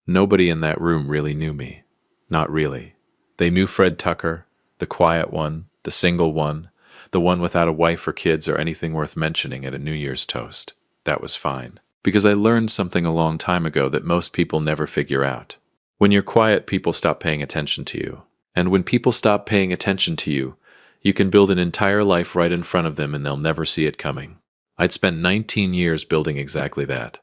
Nobody in that room really knew me. Not really. They knew Fred Tucker, the quiet one, the single one, the one without a wife or kids or anything worth mentioning at a New Year's toast. That was fine. Because I learned something a long time ago that most people never figure out. When you're quiet, people stop paying attention to you. And when people stop paying attention to you, you can build an entire life right in front of them and they'll never see it coming. I'd spent 19 years building exactly that.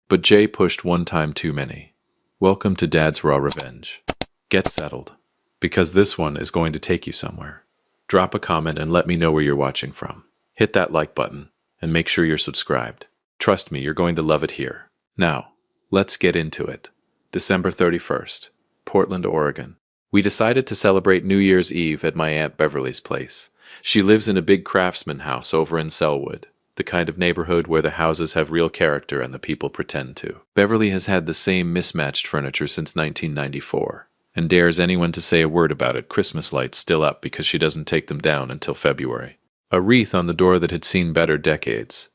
But Jay pushed one time too many. Welcome to Dad's Raw Revenge. Get settled, because this one is going to take you somewhere. Drop a comment and let me know where you're watching from. Hit that like button, and make sure you're subscribed. Trust me, you're going to love it here. Now, let's get into it. December 31st, Portland, Oregon. We decided to celebrate New Year's Eve at my Aunt Beverly's place. She lives in a big craftsman house over in Selwood, the kind of neighborhood where the houses have real character and the people pretend to. Beverly has had the same mismatched furniture since 1994, and dares anyone to say a word about it. Christmas lights still up because she doesn't take them down until February. A wreath on the door that had seen better decades.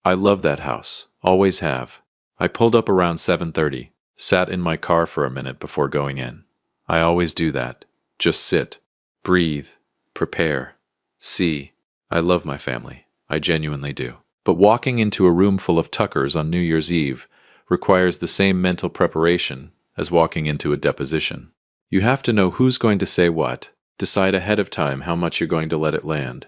I love that house, always have. I pulled up around 7:30, sat in my car for a minute before going in. I always do that. Just sit, breathe, prepare, see. I love my family. I genuinely do. But walking into a room full of Tuckers on New Year's Eve requires the same mental preparation as walking into a deposition. You have to know who's going to say what, decide ahead of time how much you're going to let it land,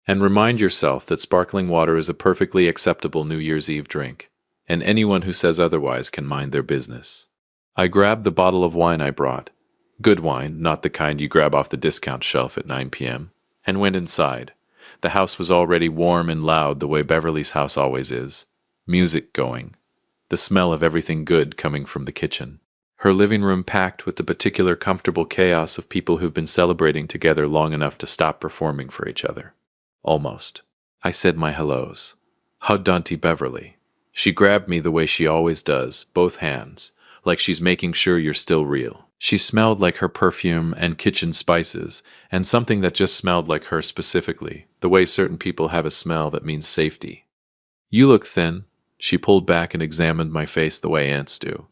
and remind yourself that sparkling water is a perfectly acceptable New Year's Eve drink, and anyone who says otherwise can mind their business. I grabbed the bottle of wine I brought, good wine, not the kind you grab off the discount shelf at 9 p.m., and went inside. The house was already warm and loud the way Beverly's house always is. Music going. The smell of everything good coming from the kitchen. Her living room packed with the particular comfortable chaos of people who've been celebrating together long enough to stop performing for each other. Almost. I said my hellos. Hugged Auntie Beverly. She grabbed me the way she always does, both hands, like she's making sure you're still real. She smelled like her perfume and kitchen spices, and something that just smelled like her specifically, the way certain people have a smell that means safety. You look thin. She pulled back and examined my face the way aunts do.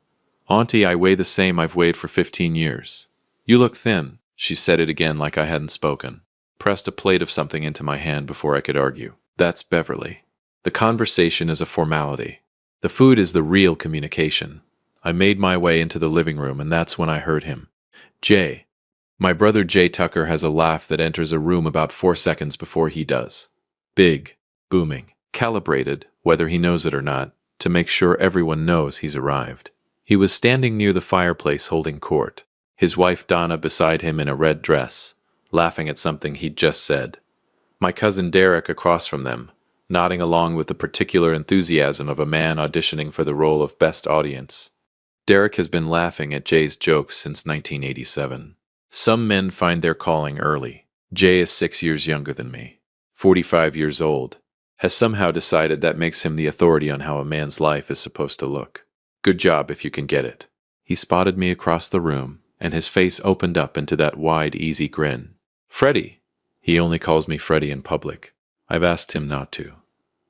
Auntie, I weigh the same I've weighed for 15 years. You look thin. She said it again like I hadn't spoken. Pressed a plate of something into my hand before I could argue. That's Beverly. The conversation is a formality. The food is the real communication. I made my way into the living room, and that's when I heard him. Jay. My brother Jay Tucker has a laugh that enters a room about 4 seconds before he does. Big, booming, calibrated, whether he knows it or not, to make sure everyone knows he's arrived. He was standing near the fireplace holding court, his wife Donna beside him in a red dress, laughing at something he'd just said. My cousin Derek across from them, nodding along with the particular enthusiasm of a man auditioning for the role of best audience. Derek has been laughing at Jay's jokes since 1987. Some men find their calling early. Jay is 6 years younger than me, 45 years old, has somehow decided that makes him the authority on how a man's life is supposed to look. Good job if you can get it. He spotted me across the room, and his face opened up into that wide, easy grin. Freddie. He only calls me Freddie in public. I've asked him not to.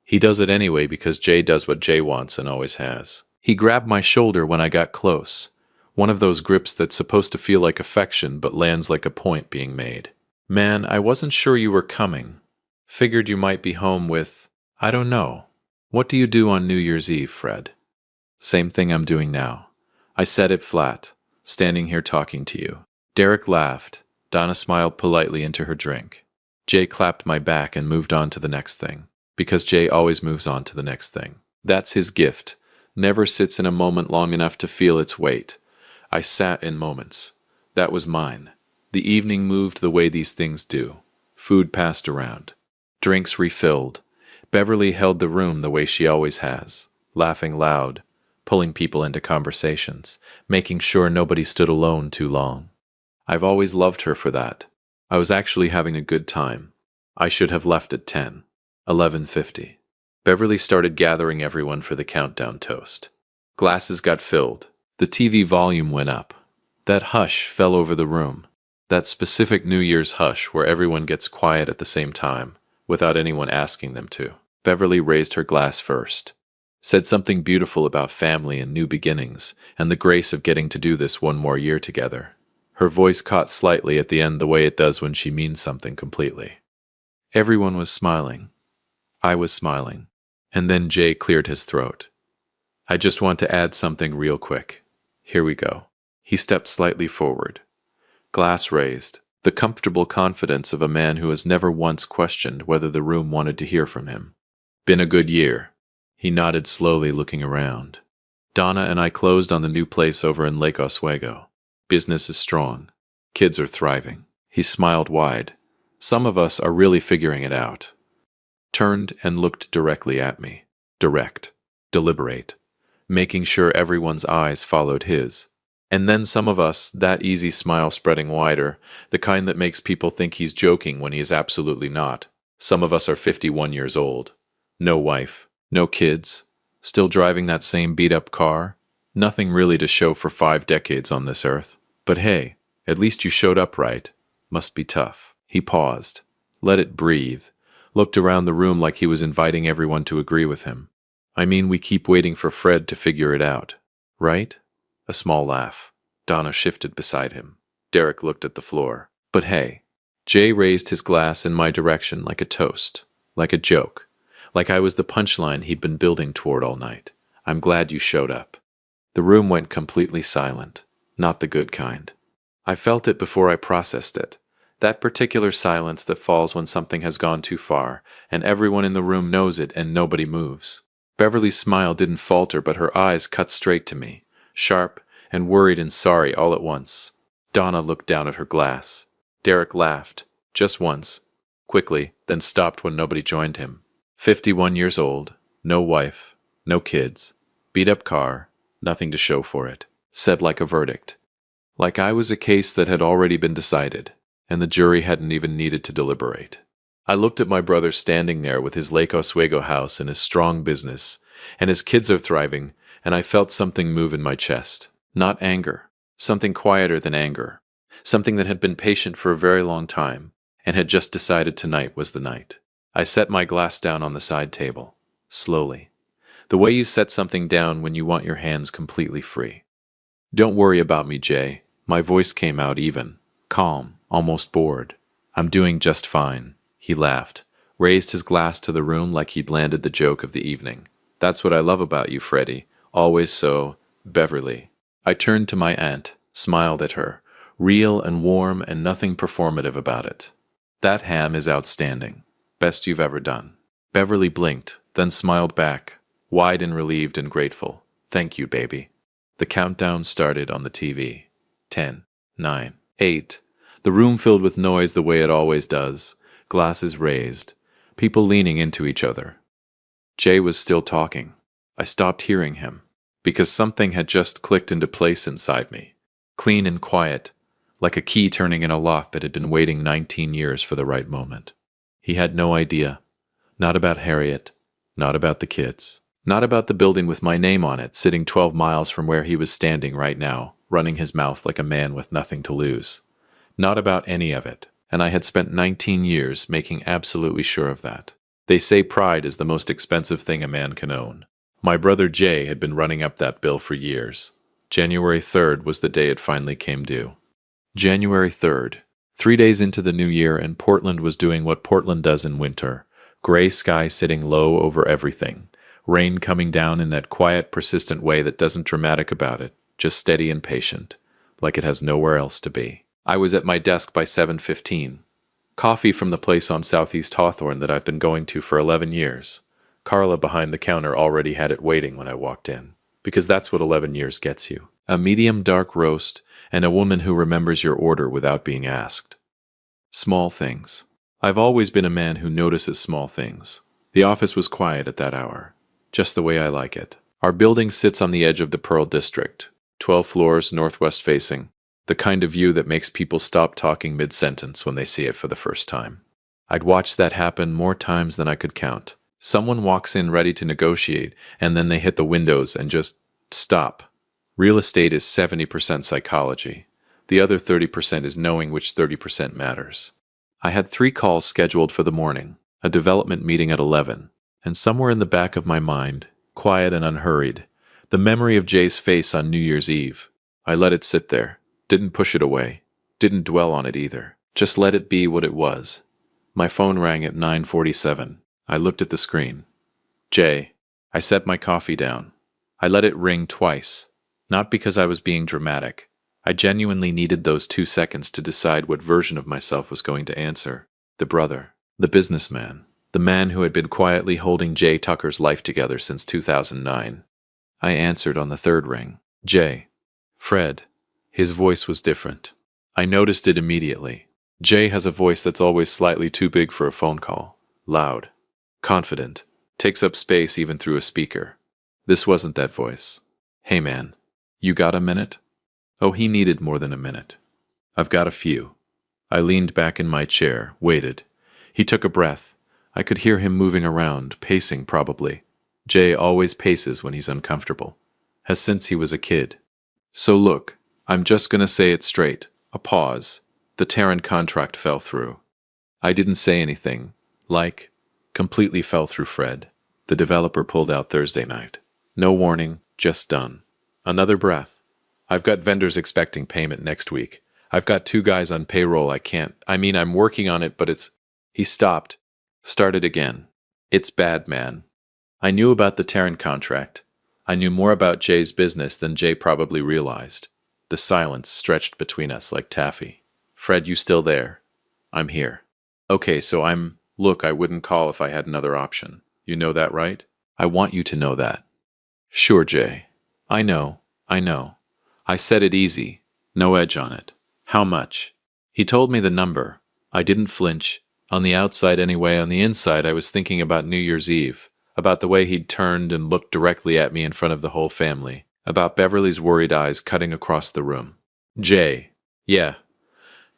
He does it anyway because Jay does what Jay wants and always has. He grabbed my shoulder when I got close, one of those grips that's supposed to feel like affection but lands like a point being made. Man, I wasn't sure you were coming. Figured you might be home with, I don't know. What do you do on New Year's Eve, Fred? Same thing I'm doing now. I said it flat, standing here talking to you. Derek laughed. Donna smiled politely into her drink. Jay clapped my back and moved on to the next thing, because Jay always moves on to the next thing. That's his gift. Never sits in a moment long enough to feel its weight. I sat in moments. That was mine. The evening moved the way these things do. Food passed around. Drinks refilled. Beverly held the room the way she always has, laughing loud, pulling people into conversations, making sure nobody stood alone too long. I've always loved her for that. I was actually having a good time. I should have left at 10. 11:50. Beverly started gathering everyone for the countdown toast. Glasses got filled. The TV volume went up. That hush fell over the room. That specific New Year's hush where everyone gets quiet at the same time, without anyone asking them to. Beverly raised her glass first. Said something beautiful about family and new beginnings, and the grace of getting to do this one more year together. Her voice caught slightly at the end the way it does when she means something completely. Everyone was smiling. I was smiling. And then Jay cleared his throat. I just want to add something real quick. Here we go. He stepped slightly forward. Glass raised, the comfortable confidence of a man who has never once questioned whether the room wanted to hear from him. Been a good year. He nodded slowly, looking around. Donna and I closed on the new place over in Lake Oswego. Business is strong. Kids are thriving. He smiled wide. Some of us are really figuring it out. Turned and looked directly at me. Direct. Deliberate. Making sure everyone's eyes followed his. And then some of us, that easy smile spreading wider, the kind that makes people think he's joking when he is absolutely not. Some of us are 51 years old. No wife. No kids. Still driving that same beat-up car. Nothing really to show for 5 decades on this earth. But hey, at least you showed up right. Must be tough. He paused. Let it breathe. Looked around the room like he was inviting everyone to agree with him. I mean, we keep waiting for Fred to figure it out. Right? A small laugh. Donna shifted beside him. Derek looked at the floor. But hey. Jay raised his glass in my direction like a toast. Like a joke. Like I was the punchline he'd been building toward all night. I'm glad you showed up. The room went completely silent. Not the good kind. I felt it before I processed it. That particular silence that falls when something has gone too far, and everyone in the room knows it and nobody moves. Beverly's smile didn't falter, but her eyes cut straight to me, sharp and worried and sorry all at once. Donna looked down at her glass. Derek laughed, just once, quickly, then stopped when nobody joined him. 51 years old, no wife, no kids, beat-up car, nothing to show for it. Said like a verdict. Like I was a case that had already been decided, and the jury hadn't even needed to deliberate. I looked at my brother standing there with his Lake Oswego house and his strong business, and his kids are thriving, and I felt something move in my chest. Not anger. Something quieter than anger. Something that had been patient for a very long time, and had just decided tonight was the night. I set my glass down on the side table. Slowly. The way you set something down when you want your hands completely free. Don't worry about me, Jay. My voice came out even. Calm. Almost bored. I'm doing just fine. He laughed, raised his glass to the room like he'd landed the joke of the evening. That's what I love about you, Freddie. Always so, Beverly. I turned to my aunt, smiled at her, real and warm and nothing performative about it. That ham is outstanding. Best you've ever done. Beverly blinked, then smiled back, wide and relieved and grateful. Thank you, baby. The countdown started on the TV. 10, 9, 8. The room filled with noise the way it always does, glasses raised, people leaning into each other. Jay was still talking. I stopped hearing him, because something had just clicked into place inside me, clean and quiet, like a key turning in a lock that had been waiting 19 years for the right moment. He had no idea. Not about Harriet, not about the kids, not about the building with my name on it sitting 12 miles from where he was standing right now, running his mouth like a man with nothing to lose. Not about any of it, and I had spent 19 years making absolutely sure of that. They say pride is the most expensive thing a man can own. My brother Jay had been running up that bill for years. January 3rd was the day it finally came due. January 3rd. 3 days into the new year, and Portland was doing what Portland does in winter. Gray sky sitting low over everything. Rain coming down in that quiet, persistent way that doesn't dramatic about it, just steady and patient, like it has nowhere else to be. I was at my desk by 7:15. Coffee from the place on Southeast Hawthorne that I've been going to for 11 years. Carla behind the counter already had it waiting when I walked in, because that's what 11 years gets you. A medium dark roast, and a woman who remembers your order without being asked. Small things. I've always been a man who notices small things. The office was quiet at that hour, just the way I like it. Our building sits on the edge of the Pearl District, 12 floors northwest facing. The kind of view that makes people stop talking mid-sentence when they see it for the first time. I'd watched that happen more times than I could count. Someone walks in ready to negotiate, and then they hit the windows and just stop. Real estate is 70% psychology. The other 30% is knowing which 30% matters. I had 3 calls scheduled for the morning, a development meeting at 11, and somewhere in the back of my mind, quiet and unhurried. The memory of Jay's face on New Year's Eve. I let it sit there, didn't push it away, didn't dwell on it either. Just let it be what it was. My phone rang at 9:47. I looked at the screen. Jay. I set my coffee down. I let it ring twice. Not because I was being dramatic. I genuinely needed those 2 seconds to decide what version of myself was going to answer. The brother. The businessman. The man who had been quietly holding Jay Tucker's life together since 2009. I answered on the third ring. Jay. Fred. His voice was different. I noticed it immediately. Jay has a voice that's always slightly too big for a phone call. Loud. Confident. Takes up space even through a speaker. This wasn't that voice. Hey man. You got a minute? Oh, he needed more than a minute. I've got a few. I leaned back in my chair, waited. He took a breath. I could hear him moving around, pacing probably. Jay always paces when he's uncomfortable. Has since he was a kid. So look, I'm just gonna say it straight. A pause. The Terran contract fell through. I didn't say anything. Completely fell through Fred. The developer pulled out Thursday night. No warning, just done. Another breath. I've got vendors expecting payment next week. I've got 2 guys on payroll I'm working on it, but it's... He stopped. Started again. It's bad, man. I knew about the Terran contract. I knew more about Jay's business than Jay probably realized. The silence stretched between us like taffy. Fred, you still there? I'm here. Okay, so Look, I wouldn't call if I had another option. You know that, right? I want you to know that. Sure, Jay. I know. I said it easy. No edge on it. How much? He told me the number. I didn't flinch. On the outside anyway, on the inside I was thinking about New Year's Eve. About the way he'd turned and looked directly at me in front of the whole family. About Beverly's worried eyes cutting across the room. Jay. Yeah.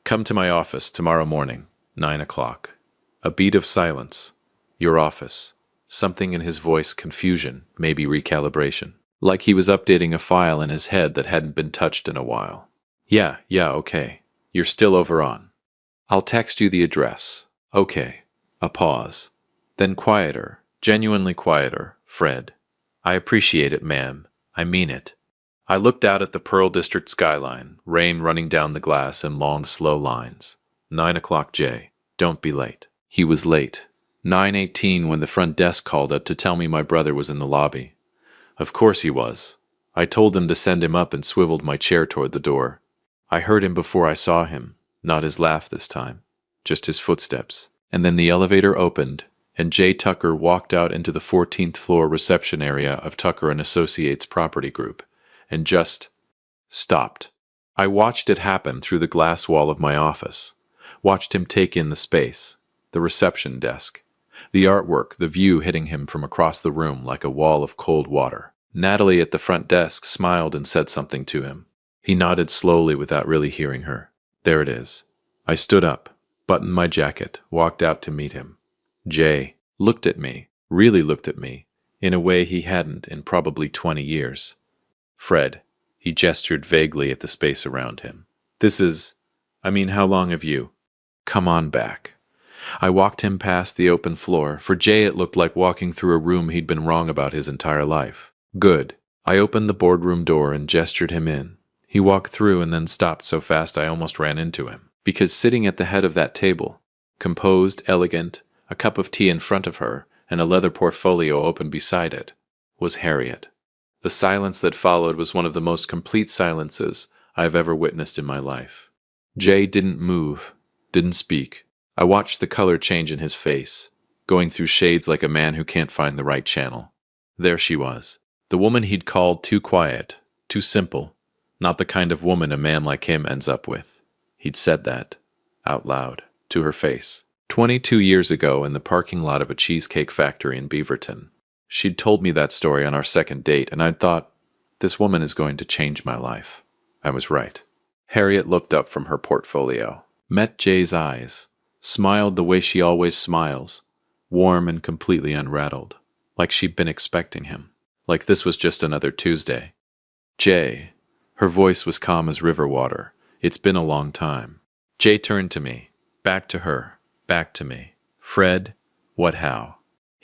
Come to my office tomorrow morning, 9 o'clock. A beat of silence. Your office. Something in his voice, confusion, maybe recalibration. Like he was updating a file in his head that hadn't been touched in a while. Yeah, okay. You're still over on. I'll text you the address. Okay. A pause. Then quieter, genuinely quieter, Fred. I appreciate it, ma'am. I mean it. I looked out at the Pearl District skyline, rain running down the glass in long, slow lines. 9 o'clock, Jay. Don't be late. He was late. 9:18 when the front desk called up to tell me my brother was in the lobby. Of course he was. I told them to send him up and swiveled my chair toward the door. I heard him before I saw him. Not his laugh this time. Just his footsteps. And then the elevator opened, and Jay Tucker walked out into the 14th floor reception area of Tucker & Associates Property Group, and just stopped. I watched it happen through the glass wall of my office. Watched him take in the space, the reception desk, the artwork, the view hitting him from across the room like a wall of cold water. Natalie at the front desk smiled and said something to him. He nodded slowly without really hearing her. There it is. I stood up, buttoned my jacket, walked out to meet him. Jay looked at me, really looked at me, in a way he hadn't in probably 20 years. Fred, he gestured vaguely at the space around him. How long have you? Come on back. I walked him past the open floor. For Jay it looked like walking through a room he'd been wrong about his entire life. Good. I opened the boardroom door and gestured him in. He walked through and then stopped so fast I almost ran into him. Because sitting at the head of that table, composed, elegant, a cup of tea in front of her, and a leather portfolio open beside it, was Harriet. The silence that followed was one of the most complete silences I have ever witnessed in my life. Jay didn't move, didn't speak. I watched the color change in his face, going through shades like a man who can't find the right channel. There she was, the woman he'd called too quiet, too simple, not the kind of woman a man like him ends up with. He'd said that, out loud, to her face. 22 years ago in the parking lot of a cheesecake factory in Beaverton. She'd told me that story on our second date, and I'd thought, this woman is going to change my life. I was right. Harriet looked up from her portfolio, met Jay's eyes, smiled the way she always smiles, warm and completely unrattled, like she'd been expecting him, like this was just another Tuesday. Jay. Her voice was calm as river water. It's been a long time. Jay turned to me, back to her, back to me. Fred, what how?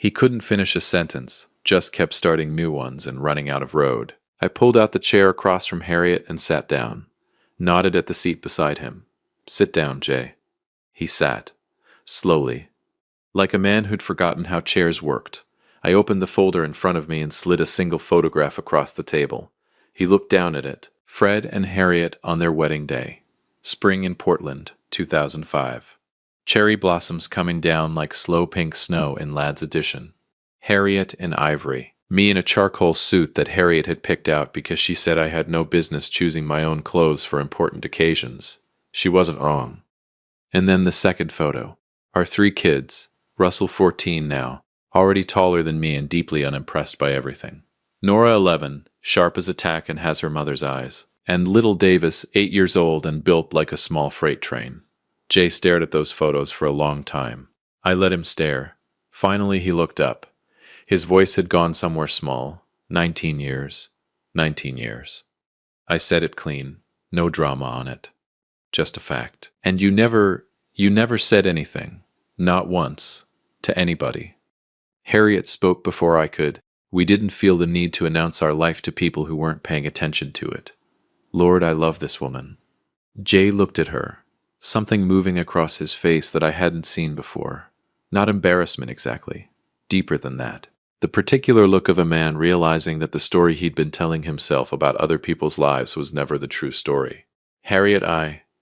He couldn't finish a sentence, just kept starting new ones and running out of road. I pulled out the chair across from Harriet and sat down, nodded at the seat beside him. "Sit down, Jay." He sat, slowly, like a man who'd forgotten how chairs worked. I opened the folder in front of me and slid a single photograph across the table. He looked down at it. Fred and Harriet on their wedding day. Spring in Portland, 2005. Cherry blossoms coming down like slow pink snow in Lad's edition. Harriet in ivory. Me in a charcoal suit that Harriet had picked out because she said I had no business choosing my own clothes for important occasions. She wasn't wrong. And then the second photo. Our 3 kids. Russell 14 now, already taller than me and deeply unimpressed by everything. Nora 11, sharp as a tack and has her mother's eyes. And little Davis 8 years old and built like a small freight train. Jay stared at those photos for a long time. I let him stare. Finally he looked up. His voice had gone somewhere small. 19 years. 19 years. I said it clean. No drama on it. Just a fact. And you never said anything. Not once. To anybody. Harriet spoke before I could. We didn't feel the need to announce our life to people who weren't paying attention to it. Lord, I love this woman. Jay looked at her. Something moving across his face that I hadn't seen before. Not embarrassment exactly. Deeper than that. The particular look of a man realizing that the story he'd been telling himself about other people's lives was never the true story. Harriet,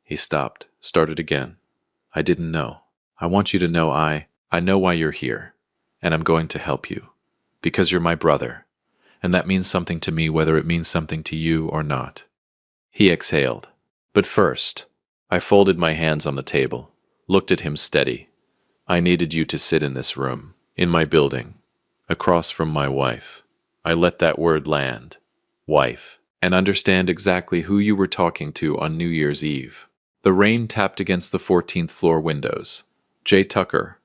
he stopped, started again. I didn't know. I want you to know I know why you're here, and I'm going to help you. Because you're my brother, and that means something to me whether it means something to you or not. He exhaled. But first, I folded my hands on the table, looked at him steady. I needed you to sit in this room, in my building, across from my wife. I let that word land, wife, and understand exactly who you were talking to on New Year's Eve. The rain tapped against the 14th floor windows. Jay Tucker,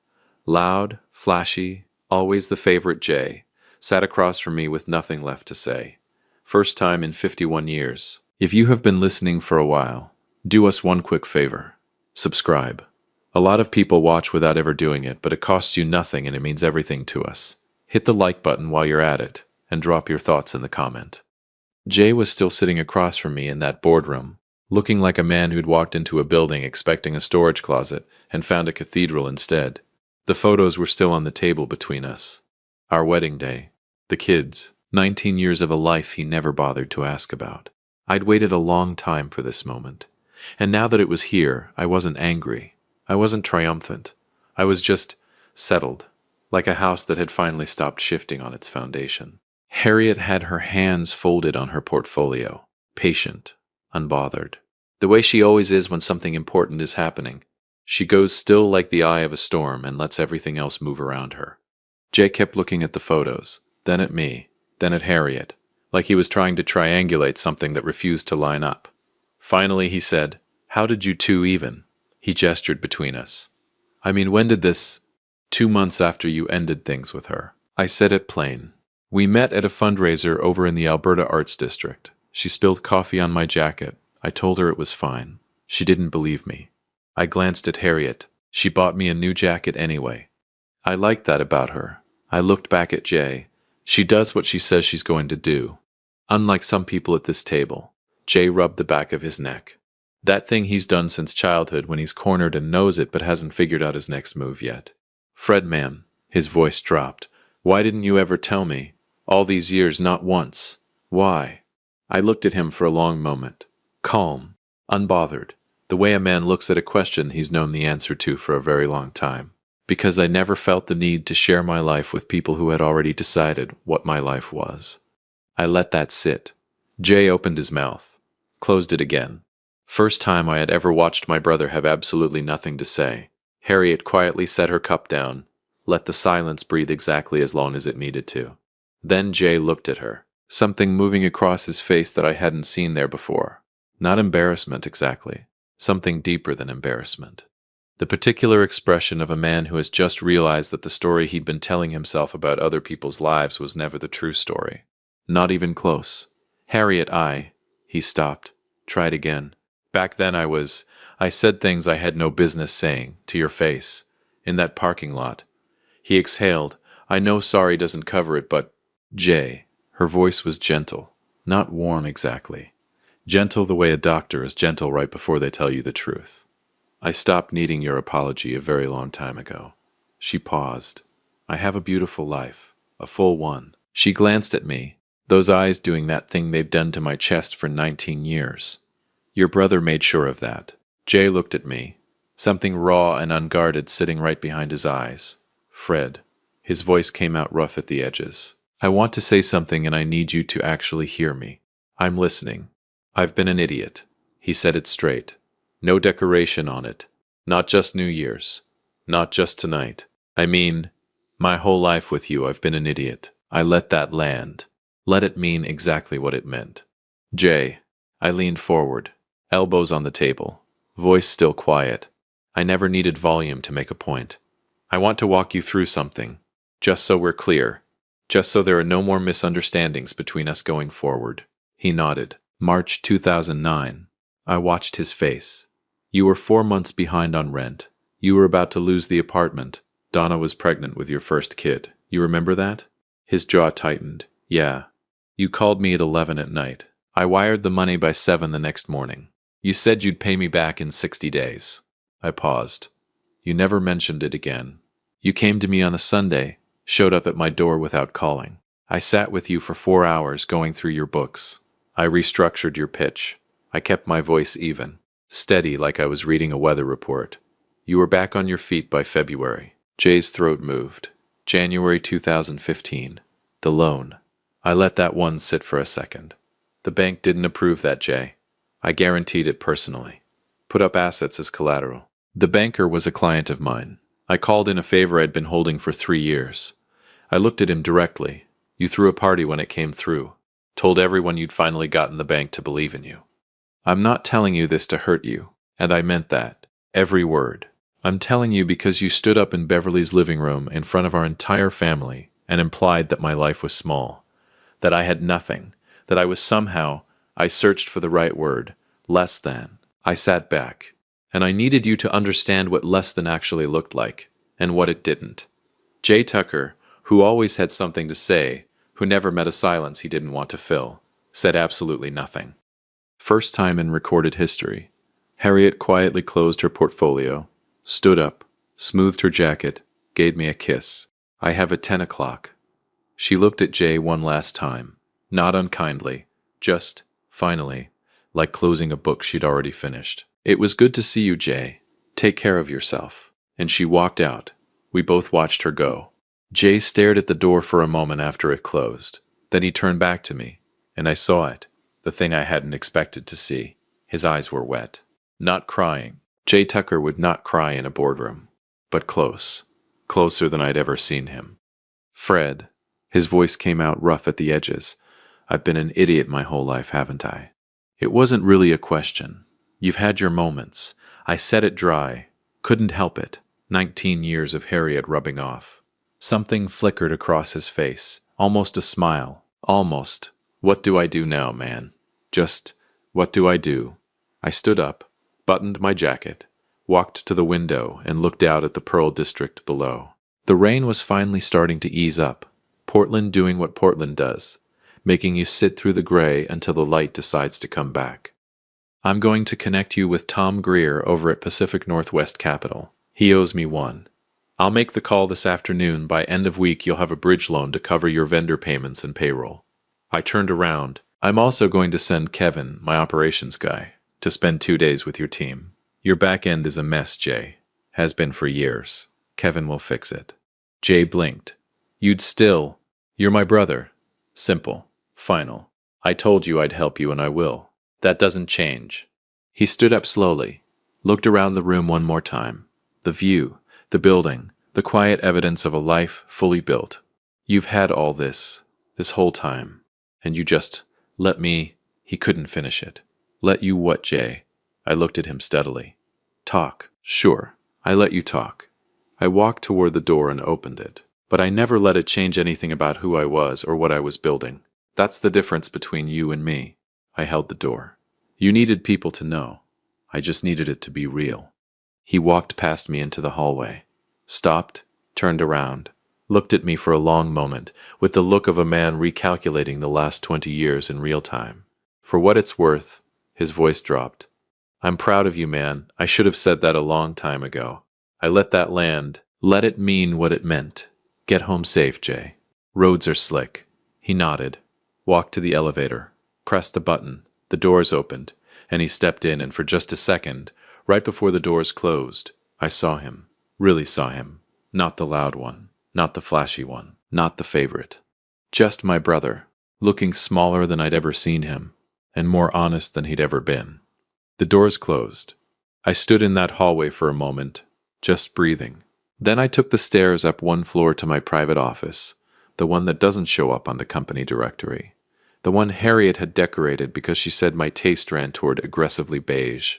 loud, flashy, always the favorite Jay, sat across from me with nothing left to say. First time in 51 years. If you have been listening for a while, do us one quick favor. Subscribe. A lot of people watch without ever doing it, but it costs you nothing and it means everything to us. Hit the like button while you're at it, and drop your thoughts in the comment. Jay was still sitting across from me in that boardroom, looking like a man who'd walked into a building expecting a storage closet and found a cathedral instead. The photos were still on the table between us. Our wedding day. The kids. 19 years of a life he never bothered to ask about. I'd waited a long time for this moment. And now that it was here, I wasn't angry. I wasn't triumphant. I was just settled, like a house that had finally stopped shifting on its foundation. Harriet had her hands folded on her portfolio, patient, unbothered. The way she always is when something important is happening. She goes still like the eye of a storm and lets everything else move around her. Jay kept looking at the photos, then at me, then at Harriet, like he was trying to triangulate something that refused to line up. Finally he said, "How did you two even?" He gestured between us. "I mean, when did this?" 2 months after you ended things with her. I said it plain. We met at a fundraiser over in the Alberta Arts District. She spilled coffee on my jacket. I told her it was fine. She didn't believe me. I glanced at Harriet. She bought me a new jacket anyway. I liked that about her. I looked back at Jay. She does what she says she's going to do. Unlike some people at this table. Jay rubbed the back of his neck. That thing he's done since childhood when he's cornered and knows it but hasn't figured out his next move yet. "Fred, man," his voice dropped. "Why didn't you ever tell me? All these years, not once. Why?" I looked at him for a long moment. Calm, unbothered, the way a man looks at a question he's known the answer to for a very long time. Because I never felt the need to share my life with people who had already decided what my life was. I let that sit. Jay opened his mouth, closed it again. First time I had ever watched my brother have absolutely nothing to say. Harriet quietly set her cup down, let the silence breathe exactly as long as it needed to. Then Jay looked at her, something moving across his face that I hadn't seen there before. Not embarrassment exactly, something deeper than embarrassment. The particular expression of a man who has just realized that the story he'd been telling himself about other people's lives was never the true story. Not even close. Harriet, he stopped, tried again. Back then I said things I had no business saying, to your face, in that parking lot. He exhaled. I know sorry doesn't cover it, but Jay, her voice was gentle, not warm exactly. Gentle the way a doctor is gentle right before they tell you the truth. I stopped needing your apology a very long time ago. She paused. I have a beautiful life, a full one. She glanced at me, those eyes doing that thing they've done to my chest for 19 years. Your brother made sure of that. Jay looked at me, something raw and unguarded sitting right behind his eyes. Fred. His voice came out rough at the edges. I want to say something and I need you to actually hear me. I'm listening. I've been an idiot. He said it straight. No decoration on it. Not just New Year's. Not just tonight. I mean, my whole life with you I've been an idiot. I let that land. Let it mean exactly what it meant. Jay. I leaned forward, elbows on the table, voice still quiet. I never needed volume to make a point. I want to walk you through something, just so we're clear, just so there are no more misunderstandings between us going forward. He nodded. March 2009. I watched his face. You were 4 months behind on rent. You were about to lose the apartment. Donna was pregnant with your first kid. You remember that? His jaw tightened. Yeah. You called me at 11 at night. I wired the money by 7 the next morning. You said you'd pay me back in 60 days. I paused. You never mentioned it again. You came to me on a Sunday, showed up at my door without calling. I sat with you for 4 hours going through your books. I restructured your pitch. I kept my voice even, steady like I was reading a weather report. You were back on your feet by February. Jay's throat moved. January 2015. The loan. I let that one sit for a second. The bank didn't approve that, Jay. I guaranteed it personally. Put up assets as collateral. The banker was a client of mine. I called in a favor I'd been holding for 3 years. I looked at him directly. You threw a party when it came through. Told everyone you'd finally gotten the bank to believe in you. I'm not telling you this to hurt you, and I meant that. Every word. I'm telling you because you stood up in Beverly's living room in front of our entire family and implied that my life was small, that I had nothing, that I was somehow, I searched for the right word, less than. I sat back, and I needed you to understand what less than actually looked like, and what it didn't. Jay Tucker, who always had something to say, who never met a silence he didn't want to fill, said absolutely nothing. First time in recorded history. Harriet quietly closed her portfolio, stood up, smoothed her jacket, gave me a kiss. I have a 10 o'clock. She looked at Jay one last time, not unkindly, just, finally, like closing a book she'd already finished. It was good to see you, Jay. Take care of yourself. And she walked out. We both watched her go. Jay stared at the door for a moment after it closed. Then he turned back to me, and I saw it, the thing I hadn't expected to see. His eyes were wet. Not crying. Jay Tucker would not cry in a boardroom. But close. Closer than I'd ever seen him. Fred. His voice came out rough at the edges. I've been an idiot my whole life, haven't I? It wasn't really a question. You've had your moments. I said it dry. Couldn't help it. 19 years of Harriet rubbing off. Something flickered across his face. Almost a smile. Almost. What do I do now, man? Just, what do I do? I stood up, buttoned my jacket, walked to the window and looked out at the Pearl District below. The rain was finally starting to ease up. Portland doing what Portland does, making you sit through the gray until the light decides to come back. I'm going to connect you with Tom Greer over at Pacific Northwest Capital. He owes me one. I'll make the call this afternoon. By end of week, you'll have a bridge loan to cover your vendor payments and payroll. I turned around. I'm also going to send Kevin, my operations guy, to spend 2 days with your team. Your back end is a mess, Jay. Has been for years. Kevin will fix it. Jay blinked. You're my brother. Simple. Final. I told you I'd help you and I will. That doesn't change. He stood up slowly, looked around the room one more time. The view, the building, the quiet evidence of a life fully built. You've had all this whole time, and you just let me. He couldn't finish it. Let you what, Jay? I looked at him steadily. Talk. Sure, I let you talk. I walked toward the door and opened it. But I never let it change anything about who I was or what I was building. That's the difference between you and me. I held the door. You needed people to know. I just needed it to be real. He walked past me into the hallway. Stopped, turned around. looked at me for a long moment, with the look of a man recalculating the last 20 years in real time. For what it's worth, his voice dropped. I'm proud of you, man. I should have said that a long time ago. I let that land. Let it mean what it meant. Get home safe, Jay. Roads are slick. He nodded, walked to the elevator, pressed the button. The doors opened, and he stepped in, and for just a second, right before the doors closed, I saw him. Really saw him. Not the loud one. Not the flashy one. Not the favorite. Just my brother, looking smaller than I'd ever seen him, and more honest than he'd ever been. The doors closed. I stood in that hallway for a moment, just breathing. Then I took the stairs up one floor to my private office, the one that doesn't show up on the company directory. The one Harriet had decorated because she said my taste ran toward aggressively beige.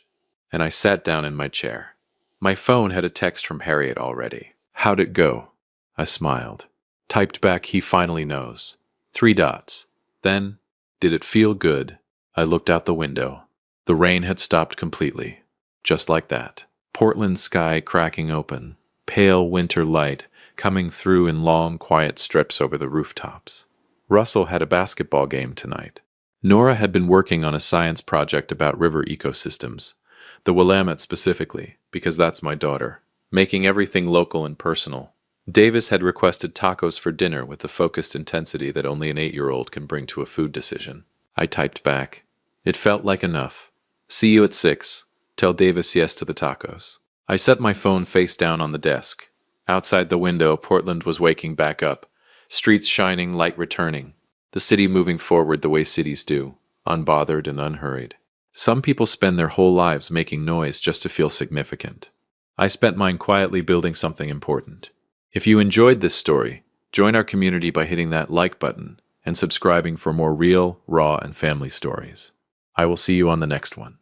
And I sat down in my chair. My phone had a text from Harriet already. How'd it go? I smiled. Typed back, he finally knows. 3 dots. Then, did it feel good? I looked out the window. The rain had stopped completely. Just like that. Portland sky cracking open. Pale winter light coming through in long, quiet strips over the rooftops. Russell had a basketball game tonight. Nora had been working on a science project about river ecosystems. The Willamette specifically, because that's my daughter. Making everything local and personal. Davis had requested tacos for dinner with the focused intensity that only an 8-year-old can bring to a food decision. I typed back. It felt like enough. See you at 6. Tell Davis yes to the tacos. I set my phone face down on the desk. Outside the window, Portland was waking back up. Streets shining, light returning. The city moving forward the way cities do, unbothered and unhurried. Some people spend their whole lives making noise just to feel significant. I spent mine quietly building something important. If you enjoyed this story, join our community by hitting that like button and subscribing for more real, raw, and family stories. I will see you on the next one.